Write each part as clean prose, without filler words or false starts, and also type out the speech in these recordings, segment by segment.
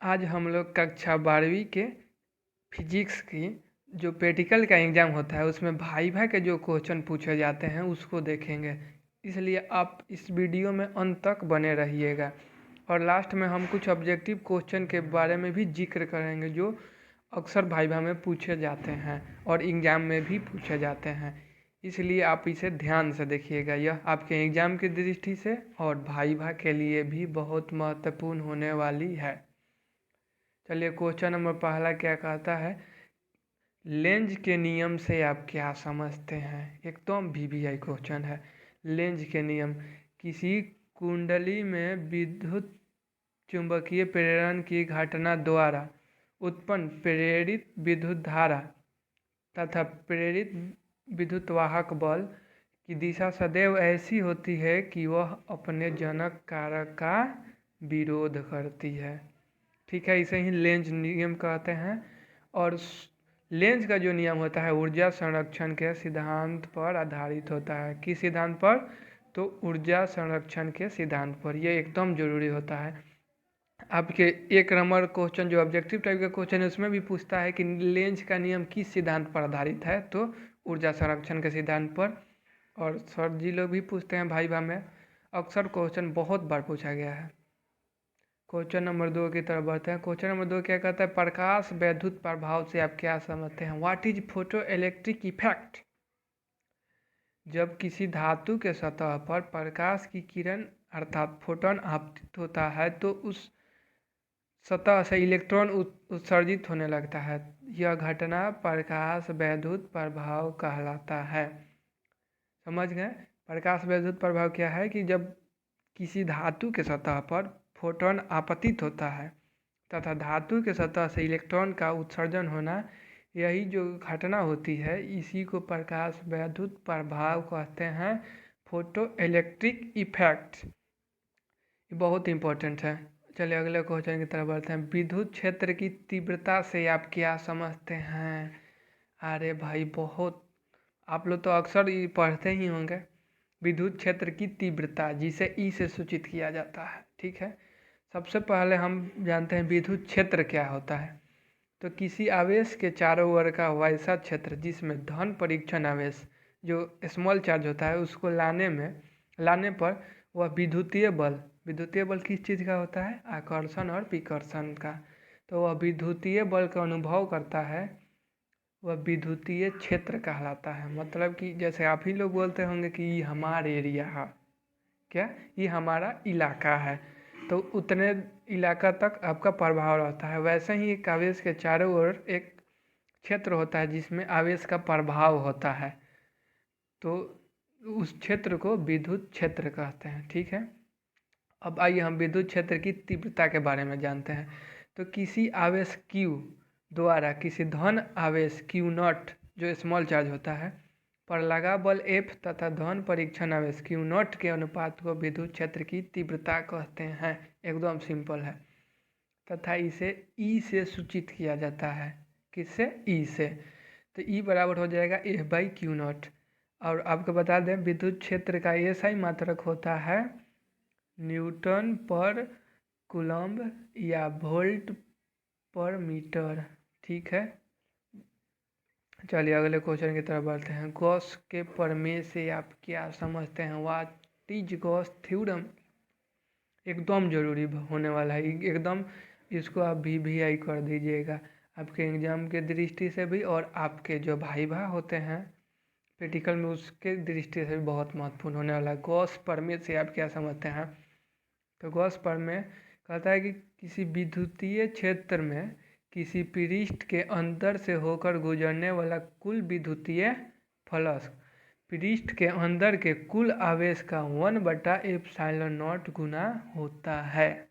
आज हम लोग कक्षा 12वीं के फिजिक्स की जो प्रैक्टिकल का एग्ज़ाम होता है उसमें भाई के जो क्वेश्चन पूछे जाते हैं उसको देखेंगे। इसलिए आप इस वीडियो में अंत तक बने रहिएगा और लास्ट में हम कुछ ऑब्जेक्टिव क्वेश्चन के बारे में भी जिक्र करेंगे जो अक्सर भाई में पूछे जाते हैं और एग्ज़ाम में भी पूछे जाते हैं। इसलिए आप इसे ध्यान से देखिएगा, यह आपके एग्ज़ाम की दृष्टि से और भाई के लिए भी बहुत महत्वपूर्ण होने वाली है। चलिए क्वेश्चन नंबर पहला क्या कहता है, लेंज के नियम से आप क्या समझते हैं। एकदम वीवीआई क्वेश्चन है। लेंज के नियम किसी कुंडली में विद्युत चुंबकीय प्रेरण की घटना द्वारा उत्पन्न प्रेरित विद्युत धारा तथा प्रेरित विद्युत वाहक बल की दिशा सदैव ऐसी होती है कि वह अपने जनक कारक का विरोध करती है। ठीक है, इसे ही लेंज नियम कहते हैं। और लेंज का जो नियम होता है ऊर्जा संरक्षण के सिद्धांत पर आधारित होता है। किस सिद्धांत पर? तो ऊर्जा संरक्षण के सिद्धांत पर। ये एकदम जरूरी होता है। आपके एक नंबर क्वेश्चन जो ऑब्जेक्टिव टाइप का क्वेश्चन है उसमें भी पूछता है कि लेंज का नियम किस सिद्धांत पर आधारित है, तो ऊर्जा संरक्षण के सिद्धांत पर। और सर जी लोग भी पूछते हैं भाई में, अक्सर क्वेश्चन बहुत बार पूछा गया है। क्वेश्चन नंबर 2 की तरफ बढ़ते हैं। क्वेश्चन नंबर 2 क्या कहता है, प्रकाश वैद्युत प्रभाव से आप क्या समझते हैं। What is photo electric effect. जब किसी धातु के सतह पर प्रकाश की किरण अर्थात फोटोन आपतित होता है तो उस सतह से इलेक्ट्रॉन उत्सर्जित होने लगता है। यह घटना प्रकाश वैद्युत प्रभाव कहलाता है। समझ गए। प्रकाश वैद्युत प्रभाव क्या है कि जब किसी धातु के सतह पर फोटोन आपतित होता है तथा धातु के सतह से इलेक्ट्रॉन का उत्सर्जन होना, यही जो घटना होती है इसी को प्रकाश वैद्युत प्रभाव कहते हैं, फोटो इलेक्ट्रिक इफेक्ट। ये बहुत इंपॉर्टेंट है। चलिए अगले क्वेश्चन की तरफ बढ़ते हैं। विद्युत क्षेत्र की तीव्रता से आप क्या समझते हैं। अरे भाई बहुत, आप लोग तो अक्सर ये पढ़ते ही होंगे। विद्युत क्षेत्र की तीव्रता जिसे ई से सूचित किया जाता है। ठीक है, सबसे पहले हम जानते हैं विद्युत क्षेत्र क्या होता है। तो किसी आवेश के चारों ओर का वैसा क्षेत्र जिसमें धन परीक्षण आवेश जो स्मॉल चार्ज होता है उसको लाने पर वह विद्युतीय बल किस चीज़ का होता है, आकर्षण और विकर्षण का। तो वह विद्युतीय बल का अनुभव करता है, वह विद्युतीय क्षेत्र कहलाता है। मतलब कि जैसे आप ही लोग बोलते होंगे कि ये हमारा एरिया है, क्या ये हमारा इलाका है, तो उतने इलाका तक आपका प्रभाव रहता है। वैसे ही एक आवेश के चारों ओर एक क्षेत्र होता है जिसमें आवेश का प्रभाव होता है, तो उस क्षेत्र को विद्युत क्षेत्र कहते हैं। ठीक है, अब आइए हम विद्युत क्षेत्र की तीव्रता के बारे में जानते हैं। तो किसी आवेश Q द्वारा किसी धन आवेश Q0 जो स्मॉल चार्ज होता है पर लगा बल F तथा धन परीक्षण आवेश Q0 के अनुपात को विद्युत क्षेत्र की तीव्रता कहते हैं। एकदम सिंपल है। तथा इसे E से सूचित किया जाता है। किससे? E से। तो E बराबर हो जाएगा F/Q0। और आपको बता दें विद्युत क्षेत्र का SI मात्रक होता है न्यूटन पर कूलम्ब या वोल्ट पर मीटर। ठीक है, चलिए अगले क्वेश्चन की तरफ बढ़ते हैं। गॉस के प्रमेय से आप क्या समझते हैं। What is Gauss theorem. एकदम जरूरी होने वाला है, एकदम इसको आप VVI कर दीजिएगा आपके एग्जाम के दृष्टि से भी और आपके जो भाई होते हैं प्रैक्टिकल में उसके दृष्टि से भी बहुत महत्वपूर्ण होने वाला है। गॉस प्रमेय से आप क्या समझते हैं। तो गॉस प्रमेय कहता है कि किसी विद्युतीय क्षेत्र में किसी पृष्ठ के अंदर से होकर गुजरने वाला कुल विद्युतीय फ्लक्स पृष्ठ के अंदर के कुल आवेश का 1/ε0 गुना होता है।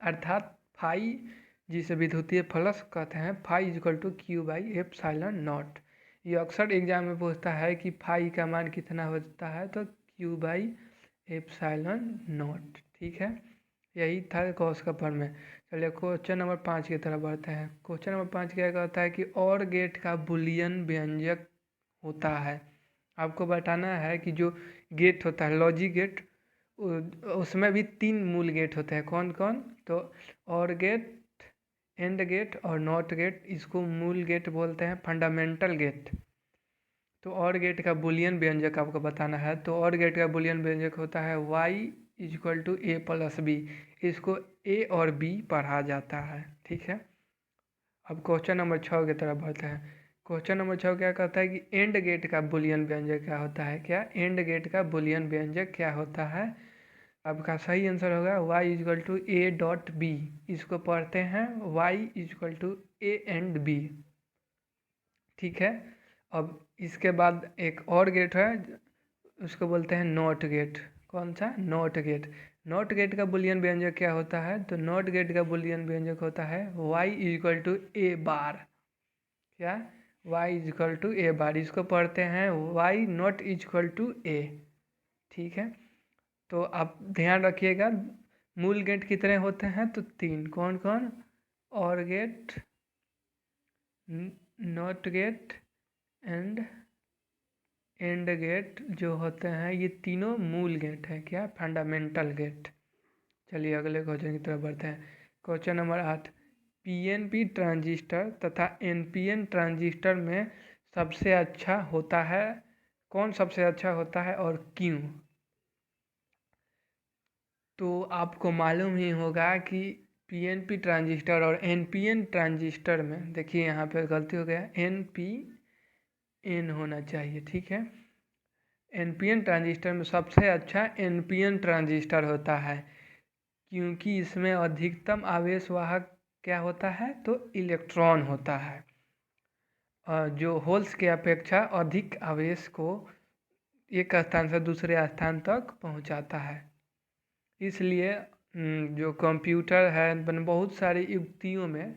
अर्थात फाई जिसे विद्युतीय फ्लक्स कहते हैं, फाई = Q/ε0। ये अक्सर एग्जाम में पूछता है कि फाई का मान कितना होता है, तो Q/ε0। ठीक है, यही था गॉस का प्रमेय। चलिए क्वेश्चन नंबर 5 की तरफ बढ़ते हैं। क्वेश्चन नंबर 5 क्या कहता है कि और गेट का बुलियन व्यंजक होता है। आपको बताना है कि जो गेट होता है लॉजिक गेट उसमें भी 3 मूल गेट होते हैं। कौन कौन? तो और गेट, एंड गेट और नॉट गेट, इसको मूल गेट बोलते हैं, फंडामेंटल गेट। तो और गेट का बूलियन व्यंजक आपको बताना है। तो और गेट का बूलियन व्यंजक होता है y equal to A plus B. इसको ए और बी पढ़ा जाता है, ठीक है। अब क्वेश्चन नंबर 6 की तरफ बढ़ते हैं। क्वेश्चन नंबर 6 क्या कहता है कि एंड गेट का बूलियन व्यंजक क्या होता है? क्या एंड गेट का बूलियन व्यंजक क्या होता है? आपका सही आंसर होगा y equal to A dot B. इसको पढ़ते हैं y equal to A and B, ठीक है। अब इसके बाद एक और गेट है, उसको बोलते हैं नॉट गेट। कौन सा? Not gate. नॉट गेट का बूलियन व्यंजक क्या होता है? तो नॉट गेट का बूलियन व्यंजक होता है y इक्वल टू ए बार। क्या? y इक्वल टू ए बार। इसको पढ़ते हैं y नॉट इक्वल टू ए, ठीक है। तो आप ध्यान रखिएगा, मूल गेट कितने होते हैं? तो 3। कौन कौन? Or gate, not gate and and gate जो होते हैं, ये तीनों मूल गेट हैं। क्या? Fundamental gate. चलिए अगले क्वेश्चन की तरफ बढ़ते हैं। क्वेश्चन नंबर 8, पीएनपी ट्रांजिस्टर तथा एनपीएन ट्रांजिस्टर में सबसे अच्छा होता है, कौन सबसे अच्छा होता है और क्यों? तो आपको मालूम ही होगा कि पीएनपी ट्रांजिस्टर और एनपीएन ट्रांजिस्टर में, देखिए यहाँ पे गलती हो गया, एनपीएन होना चाहिए, ठीक है। एनपीएन ट्रांजिस्टर में सबसे अच्छा एनपीएन ट्रांजिस्टर होता है, क्योंकि इसमें अधिकतम आवेश वाहक क्या होता है? तो इलेक्ट्रॉन होता है, जो होल्स के अपेक्षा अधिक आवेश को एक स्थान से दूसरे स्थान तक पहुंचाता है। इसलिए जो कंप्यूटर है, बहुत सारी युक्तियों में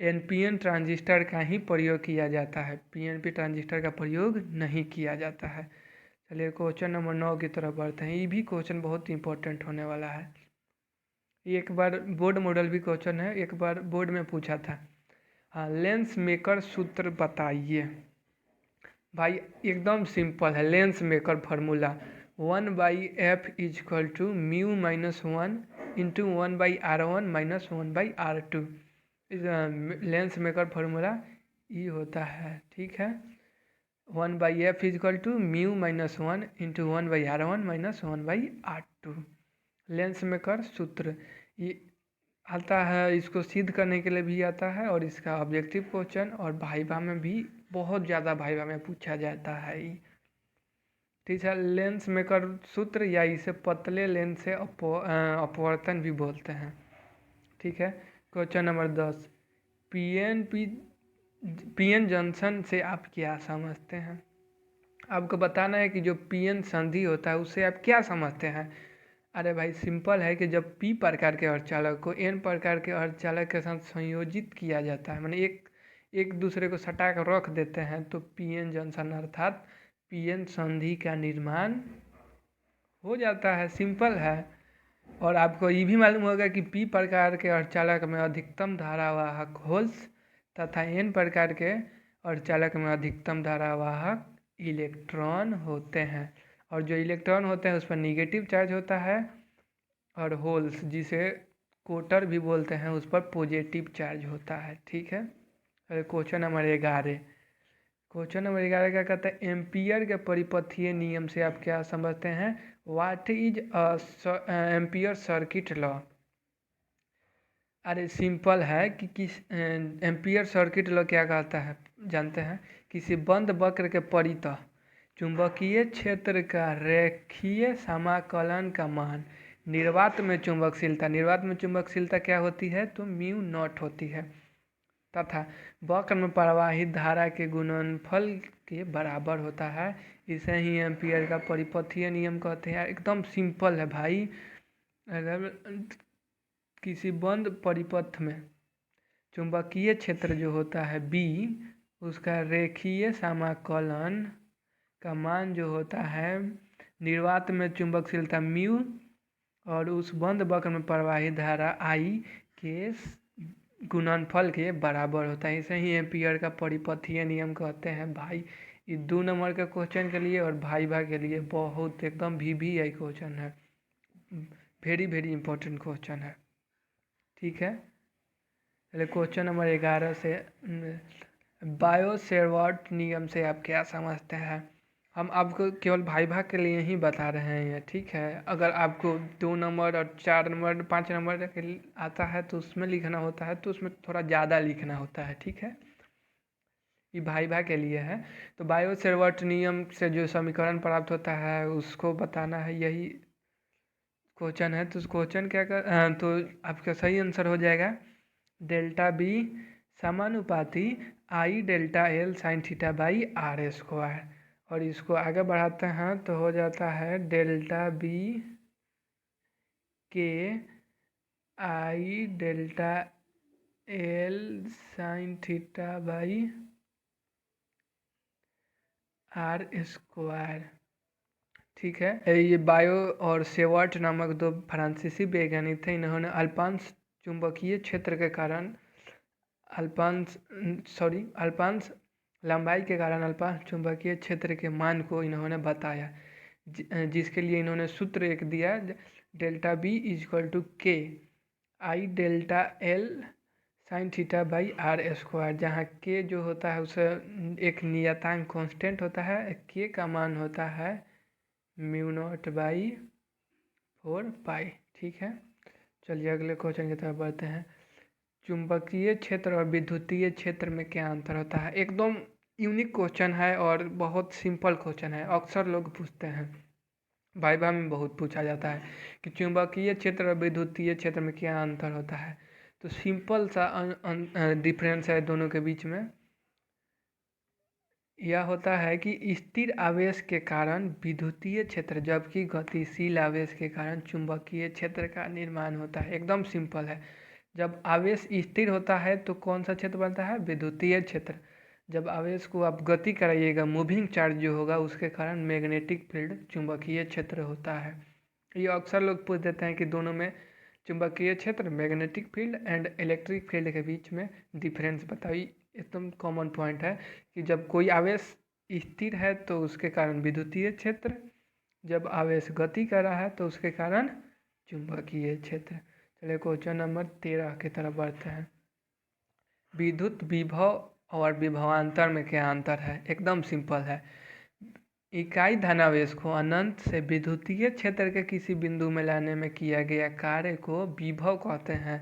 एनपीएन ट्रांजिस्टर का ही प्रयोग किया जाता है, पीएनपी ट्रांजिस्टर का प्रयोग नहीं किया जाता है। चलिए क्वेश्चन नंबर 9 की तरफ बढ़ते हैं। ये भी क्वेश्चन बहुत इंपॉर्टेंट होने वाला है। एक बार बोर्ड मॉडल भी क्वेश्चन है, एक बार बोर्ड में पूछा था। हाँ, लेंस मेकर सूत्र बताइए। भाई एकदम सिंपल है, lens maker formula 1/f is equal to mu minus 1 into 1/r1 minus 1/r2। Lens maker formula ये होता है, ठीक है। 1/f is equal to mu minus 1 into 1/r1 minus 1/r2। Lens maker सूत्र ये आता है, इसको सिद्ध करने के लिए भी आता है, और इसका ऑब्जेक्टिव क्वेश्चन और भाइवा में भी बहुत ज़्यादा भाइवा में पूछा जाता है ये, ठीक है। लेंस मेकर सूत्र, या इसे पतले लेंस से अपवर्तन भी बोलते हैं, ठीक है। क्वेश्चन नंबर 10, पीएन जंक्शन से आप क्या समझते हैं? आपको बताना है कि जो पीएन संधि होता है उससे आप क्या समझते हैं। अरे भाई सिंपल है कि जब पी प्रकार के अर्धचालक को एन प्रकार के अर्धचालक के साथ संयोजित किया जाता है, माने एक दूसरे को सटा कर रख देते हैं, तो पीएन जंक्शन अर्थात पीएन संधि का निर्माण हो जाता है। सिंपल है। और आपको ये भी मालूम होगा कि पी प्रकार के अर्धचालक में अधिकतम धारावाहक होल्स तथा एन प्रकार के अर्धचालक में अधिकतम धारावाहक इलेक्ट्रॉन होते हैं, और जो इलेक्ट्रॉन होते हैं उस पर निगेटिव चार्ज होता है, और होल्स जिसे कोटर भी बोलते हैं उस पर पॉजिटिव चार्ज होता है, ठीक है। क्वेश्चन नंबर 11, क्वेश्चन नंबर 11 क्या कहता है? एम्पियर के परिपथीय नियम से आप क्या समझते हैं? What is ampere circuit law? अरे सिंपल है कि किस एम्पियर सर्किट लॉ क्या कहता है जानते हैं? किसी बंद वक्र के परितः चुंबकीय क्षेत्र का रेखीय समाकलन का मान निर्वात में चुंबकशीलता क्या होती है? तो म्यू नॉट होती है, तथा वक्र में प्रवाहित धारा के गुणनफल के बराबर होता है। इसे ही एम्पियर का परिपथीय नियम कहते हैं। एकदम सिंपल है भाई। अगर किसी बंद परिपथ में चुंबकीय क्षेत्र जो होता है B, उसका रेखीय समाकलन का मान जो होता है निर्वात में चुंबकशीलता म्यू और उस बंद वक्र में प्रवाहित धारा I के गुणनफल के बराबर होता है। इसे ही एम्पियर का परिपथीय नियम कहते हैं। भाई ये 2 नंबर के क्वेश्चन के लिए और भाई के लिए बहुत एकदम VVI क्वेश्चन है। वेरी वेरी इंपॉर्टेंट क्वेश्चन है। ठीक है, चलिए क्वेश्चन नंबर 11 से बायो-सेवर्ट नियम से आप क्या समझते हैं। हम आपको केवल भाई भाग के लिए ही बता रहे हैं ये, ठीक है। अगर आपको 2 नंबर और 4 नंबर 5 नंबर के आता है तो उसमें लिखना होता है, तो उसमें थोड़ा ज़्यादा लिखना होता है, ठीक है। ये भाई भाग के लिए है। तो बायो-सेवर्ट नियम से जो समीकरण प्राप्त होता है उसको बताना है, यही क्वेश्चन है। तो उस क्वेश्चन तो आपका सही आंसर हो जाएगा डेल्टा बी समानुपाती I delta L sine theta by R square. और इसको आगे बढ़ाते हैं तो हो जाता है delta B K I delta L sine theta by R square. ठीक है, ये बायो और सेवर्ट नामक 2 फ्रांसीसी वैज्ञानिक थे। इन्होंने अल्पांश चुंबकीय क्षेत्र के कारण अल्पांश लंबाई के कारण अल्पांश चुंबकीय क्षेत्र के मान को इन्होंने बताया, जिसके लिए इन्होंने सूत्र एक दिया, delta B is equal to K I delta L sine theta by R square, जहाँ के जो होता है उसे एक नियतांक कांस्टेंट होता है, के का मान होता है म्यू नॉट बाई 4 पाई। ठीक है, चलिए अगले क्वेश्चन की तरफ बढ़ते हैं। चुंबकीय क्षेत्र और विद्युतीय क्षेत्र में क्या अंतर होता है। एकदम यूनिक क्वेश्चन है और बहुत सिंपल क्वेश्चन है, अक्सर लोग पूछते हैं, वाइवा में बहुत पूछा जाता है कि चुंबकीय क्षेत्र और विद्युतीय क्षेत्र में क्या अंतर होता है। तो सिंपल सा डिफरेंस है दोनों के बीच में। यह होता है कि स्थिर आवेश के कारण विद्युतीय क्षेत्र, जबकि गतिशील आवेश के कारण चुंबकीय क्षेत्र का निर्माण होता है। एकदम सिंपल है। जब आवेश स्थिर होता है तो कौन सा क्षेत्र बनता है, विद्युतीय क्षेत्र। जब आवेश को आप गति कराइएगा, मूविंग चार्ज जो होगा उसके कारण मैग्नेटिक फील्ड चुंबकीय क्षेत्र होता है। ये अक्सर लोग पूछ देते हैं कि दोनों में चुंबकीय क्षेत्र, magnetic field and electric field के बीच में डिफरेंस बताइए। एकदम कॉमन पॉइंट है कि जब कोई आवेश स्थिर है तो उसके कारण विद्युतीय क्षेत्र, जब आवेश गति कर रहा है तो उसके कारण चुंबकीय क्षेत्र। चलिए क्वेश्चन नंबर 13 की तरफ बढ़ते हैं। विद्युत विभव और विभवांतर में क्या अंतर है। एकदम सिंपल है। इकाई धनावेश को अनंत से विद्युतीय क्षेत्र के किसी बिंदु में लाने में किया गया कार्य को विभव कहते हैं,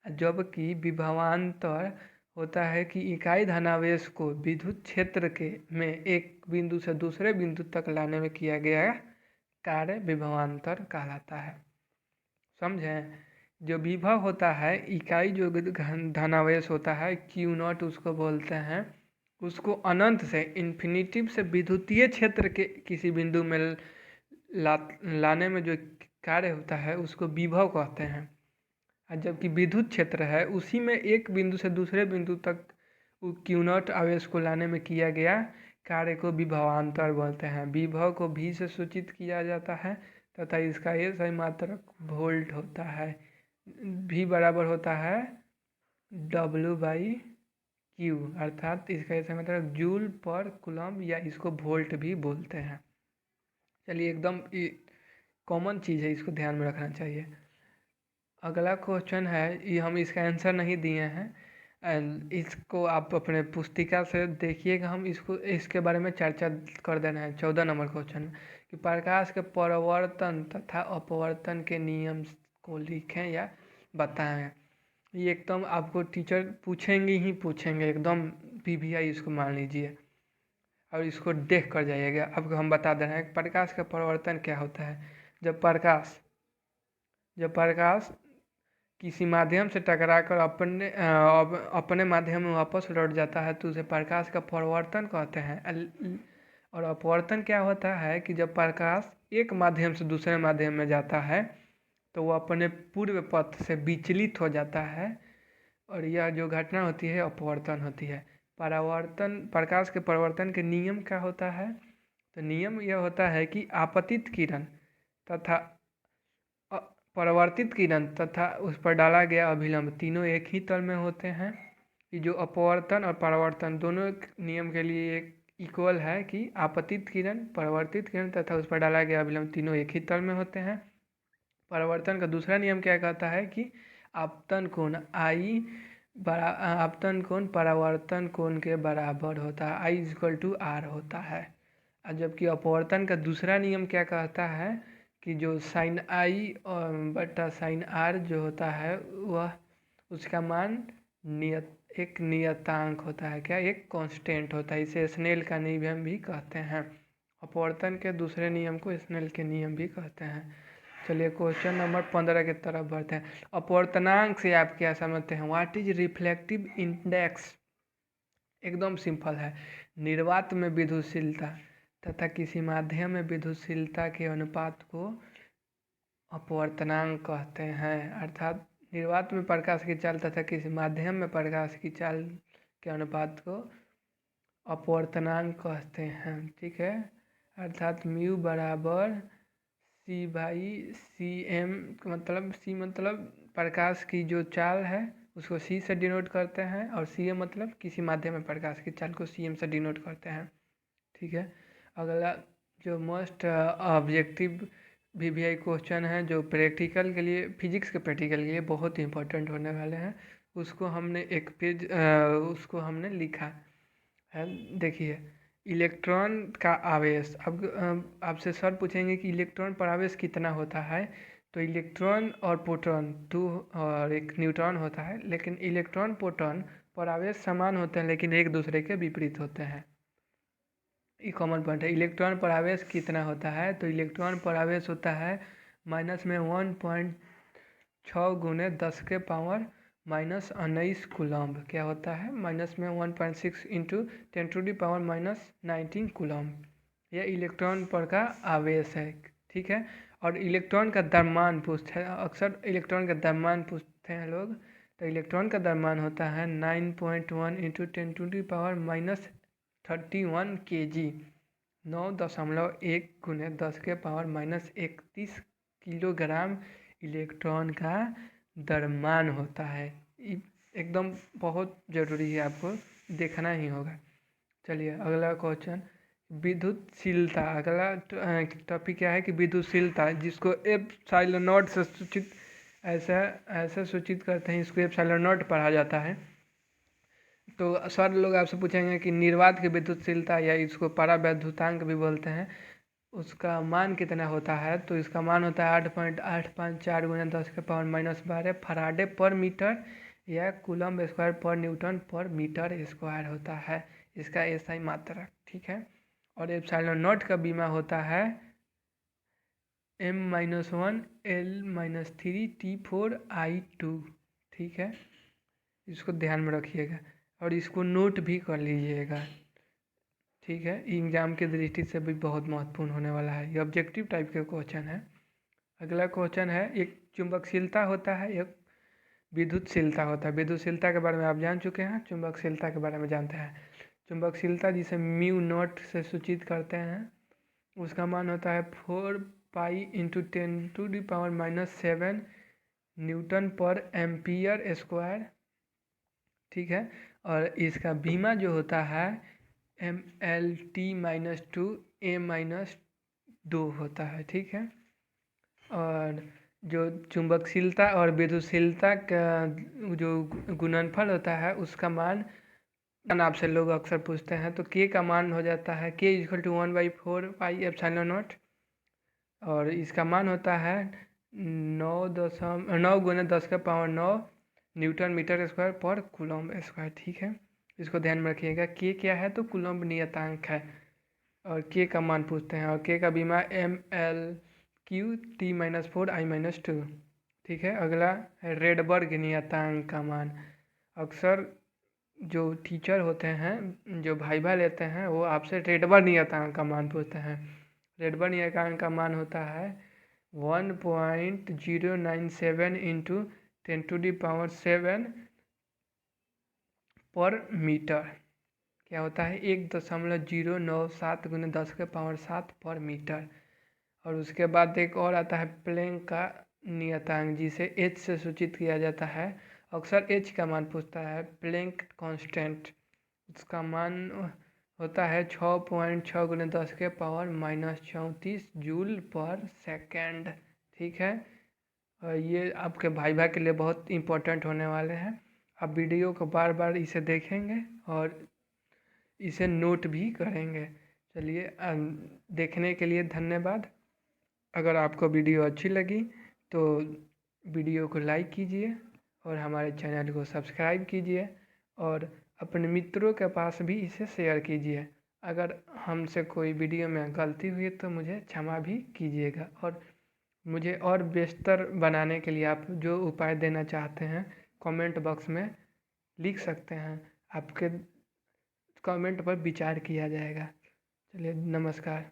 जबकि विभवांतर होता है कि इकाई धनावेश को विद्युत क्षेत्र के में एक बिंदु से दूसरे बिंदु तक लाने में किया गया कार्य विभवांतर कहलाता है। समझें, जो विभव होता है, इकाई जो धनावेश होता है क्यू नॉट उसको बोलते हैं, उसको अनंत से इन्फिनिटिव से विद्युतीय क्षेत्र के किसी बिंदु में लाने में जो कार्य होता है उसको विभव कहते हैं। जबकि विद्युत क्षेत्र है उसी में एक बिंदु से दूसरे बिंदु तक क्यू नॉट आवेश को लाने में किया गया कार्य को विभवांतर बोलते हैं। विभव को भी से सूचित किया जाता है तथा इसका ये सही मात्रक वोल्ट होता है। भी बराबर होता है W बाई क्यू, अर्थात इसका ये सही मात्रक जूल पर कूलम, या इसको वोल्ट भी बोलते हैं। चलिए एकदम कॉमन चीज़ है, इसको ध्यान में रखना चाहिए। अगला क्वेश्चन है, ये हम इसका आंसर नहीं दिए हैं, इसको आप अपने पुस्तिका से देखिएगा। हम इसके बारे में चर्चा कर देना है 14 नंबर क्वेश्चन में, कि प्रकाश के परावर्तन तथा अपवर्तन के नियम को लिखें या बताएं। ये एकदम आपको टीचर पूछेंगे ही पूछेंगे, एकदम PVI इसको मान लीजिए और इसको देख कर जाइएगा। अब हम बता दे रहे हैं प्रकाश का परावर्तन क्या होता है। जब प्रकाश किसी माध्यम से टकराकर अपने माध्यम में वापस लौट जाता है तो उसे प्रकाश का परावर्तन कहते हैं। और अपवर्तन क्या होता है कि जब प्रकाश एक माध्यम से दूसरे माध्यम में जाता है तो वो अपने पूर्व पथ से विचलित हो जाता है, और यह जो घटना होती है अपवर्तन होती है। प्रकाश के परावर्तन के नियम क्या होता है, तो नियम यह होता है कि आपतित किरण तथा परावर्तित किरण तथा उस पर डाला गया अभिलंब तीनों एक ही तल में होते हैं। ये जो अपवर्तन और परावर्तन दोनों नियम के लिए एक इक्वल है कि आपतित किरण, परावर्तित किरण तथा उस पर डाला गया अभिलंब तीनों एक ही तल में होते हैं। परावर्तन का दूसरा नियम क्या कहता है कि आपतन कोण आपतन कोण परावर्तन कोण के बराबर होता है, आई इक्वल टू आर होता है। और जबकि अपवर्तन का दूसरा नियम क्या कहता है कि जो साइन आई और बटा साइन आर जो होता है वह उसका मान एक नियतांक होता है, क्या एक कांस्टेंट होता है। इसे स्नेल का नियम भी कहते हैं। अपवर्तन के दूसरे नियम को स्नेल के नियम भी कहते हैं। चलिए क्वेश्चन नंबर 15 की तरफ बढ़ते हैं। अपवर्तनांक से आप क्या समझते हैं? What is reflective index? एकदम सिंपल है, निर्वात में विद्युतशीलता तथा किसी माध्यम में विद्युतशीलता के अनुपात को अपवर्तनांक कहते हैं। अर्थात निर्वात में प्रकाश की चाल तथा किसी माध्यम में प्रकाश की चाल के अनुपात को अपवर्तनांक कहते हैं। ठीक है, अर्थात म्यू बराबर सी बाई सी एम, मतलब सी मतलब प्रकाश की जो चाल है उसको सी से डिनोट करते हैं, और सी एम मतलब किसी माध्यम में प्रकाश की चाल को सी एम से डिनोट करते हैं। ठीक है, अगला जो मोस्ट ऑब्जेक्टिव वीवीआई क्वेश्चन है जो प्रैक्टिकल के लिए, फिजिक्स के प्रैक्टिकल के लिए बहुत ही इंपॉर्टेंट होने वाले हैं, उसको हमने एक पेज उसको हमने लिखा है। देखिए, इलेक्ट्रॉन का आवेश। अब आपसे सर पूछेंगे कि इलेक्ट्रॉन पर आवेश कितना होता है, तो इलेक्ट्रॉन और प्रोटॉन दो और एक न्यूट्रॉन होता है, लेकिन इलेक्ट्रॉन प्रोटॉन पर आवेश समान होते हैं लेकिन एक दूसरे के विपरीत होते हैं। ये कॉमन पॉइंट है। इलेक्ट्रॉन पर आवेश कितना होता है, तो इलेक्ट्रॉन पर आवेश होता है माइनस में 1.6 गुने 10 के पावर माइनस 19 कूलम्ब। क्या होता है? माइनस में 1.6 इंटू 10⁻⁻19 कूलम्ब। यह इलेक्ट्रॉन पर का आवेश है। ठीक है, और इलेक्ट्रॉन का द्रव्यमान पूछते हैं, अक्सर इलेक्ट्रॉन का द्रव्यमान पूछते हैं लोग, तो इलेक्ट्रॉन का द्रव्यमान होता है 9.1 इंटू 10⁻31 kg, 9.1 गुने 10 के पावर माइनस 31 किलोग्राम इलेक्ट्रॉन का द्रव्यमान होता है। एकदम बहुत ज़रूरी है, आपको देखना ही होगा। चलिए अगला क्वेश्चन, विद्युतशीलता। अगला टॉपिक क्या है कि विद्युतशीलता, जिसको एप्सिलॉन नॉट से सूचित ऐसा सूचित करते हैं, इसको एप्सिलॉन नॉट पढ़ा जाता है। तो सर लोग आपसे पूछेंगे कि निर्वात की विद्युतशीलता, या इसको परावैद्युतांक भी बोलते हैं, उसका मान कितना होता है, तो इसका मान होता है 8.854 गुना 10 के पावर माइनस 12 फराडे पर मीटर, या कूलम्ब स्क्वायर पर न्यूटन पर मीटर स्क्वायर होता है, इसका एसआई मात्रक। ठीक है, और एप्सिलॉन नॉट का बीमा होता है m-1 L-3 T4I2। ठीक है, इसको ध्यान में रखिएगा और इसको नोट भी कर लीजिएगा। ठीक है, एग्जाम की दृष्टि से भी बहुत महत्वपूर्ण होने वाला है, ये ऑब्जेक्टिव टाइप के क्वेश्चन है। अगला क्वेश्चन है, एक चुंबकशीलता होता है, एक विद्युतशीलता होता है। विद्युतशीलता के बारे में आप जान चुके हैं, चुंबकशीलता के बारे में जानते हैं। चुंबकशीलता जिसे म्यू नॉट से सूचित करते हैं, उसका मान होता है 4 पाई इंटू 10⁻⁻7 न्यूटन पर एम्पियर स्क्वायर। ठीक है, और इसका बीमा जो होता है ML-T-2 A-2 होता है। ठीक है, और जो चुंबकशीलता और विद्युतशीलता का जो गुणनफल होता है उसका मान आपसे लोग अक्सर पूछते हैं, तो के का मान हो जाता है k = 1/4 पाई एप्सिलॉन नॉट, और इसका मान होता है 9 गुने 10 के पावर 9 न्यूटन मीटर स्क्वायर पर कूलम्ब स्क्वायर। ठीक है, इसको ध्यान में रखिएगा। के क्या है, तो कूलम्ब नियतांक है, और के का मान पूछते हैं, और के का बीमा ML3T-4I-2। ठीक है, अगला है रेडबर्ग नियतांक का मान। अक्सर जो टीचर होते हैं, जो भाइबा लेते हैं, वो आपसे रेडबर्ग नियतांक का मान पूछते हैं। रेडबर्ग नियतांक का मान होता है 1.097 इंटू 10⁻7 पर मीटर। क्या होता है, 1.097 गुने 10 के पावर 7 पर मीटर। और उसके बाद एक और आता है प्लैंक का नियतांक, जिसे एच से सूचित किया जाता है। अक्सर एच का मान पूछता है, प्लैंक कांस्टेंट, उसका मान होता है 6.6 गुने 10 के पावर माइनस 34 जूल पर सेकेंड। ठीक है, ये आपके भाई भाई के लिए बहुत इम्पोर्टेंट होने वाले हैं। आप वीडियो को बार बार इसे देखेंगे और इसे नोट भी करेंगे। चलिए, देखने के लिए धन्यवाद। अगर आपको वीडियो अच्छी लगी तो वीडियो को लाइक कीजिए और हमारे चैनल को सब्सक्राइब कीजिए और अपने मित्रों के पास भी इसे शेयर कीजिए। अगर हमसे कोई वीडियो में गलती हुई तो मुझे क्षमा भी कीजिएगा और मुझे और बेहतर बनाने के लिए आप जो उपाय देना चाहते हैं कमेंट बॉक्स में लिख सकते हैं। आपके कमेंट पर विचार किया जाएगा। चलिए, नमस्कार।